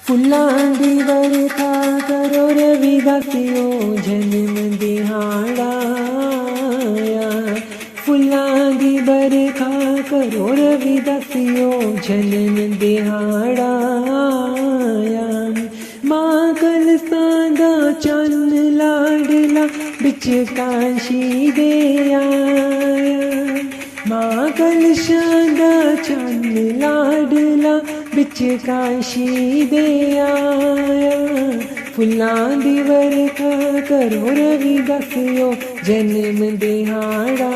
फुल्लां दी बरखा करो रविदासियो जन्म दिहाड़ा फुल्लां दी बरखा करो रविदासियो जन्म दिहाड़ा मां कलसां दा चन्न लाडला बिच काशी दे आया मां कलशां दा चन्न लाडला बिच काशी दे आया फुल्लां दी बरखा करो रविदासियो जन्म दिहाड़ा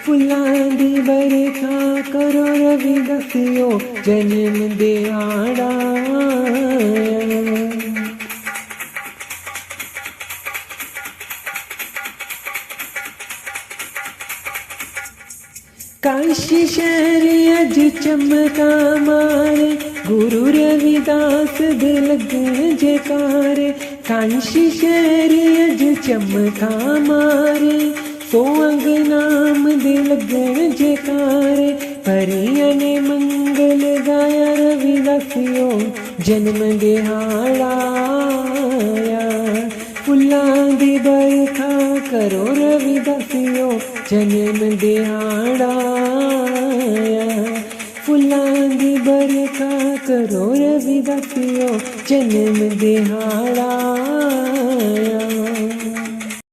फुल्लां दी बरखा करो रविदासियो जन्म दिहाड़ा काशी शहर अज चमका मारे गुरु रविदास दे लगन जयकारे काशी शहर अज चमका मारे सो अंगनाम दे लगन जयकारे परियां ने मंगल गाया रविदासियो जन्म दिहाड़ा फुल्लां दी बरखा करो रविदासियो जन्म दिहाड़ा फुल्लां दी बरखा करो रविदासियो जन्म दिहाड़ा।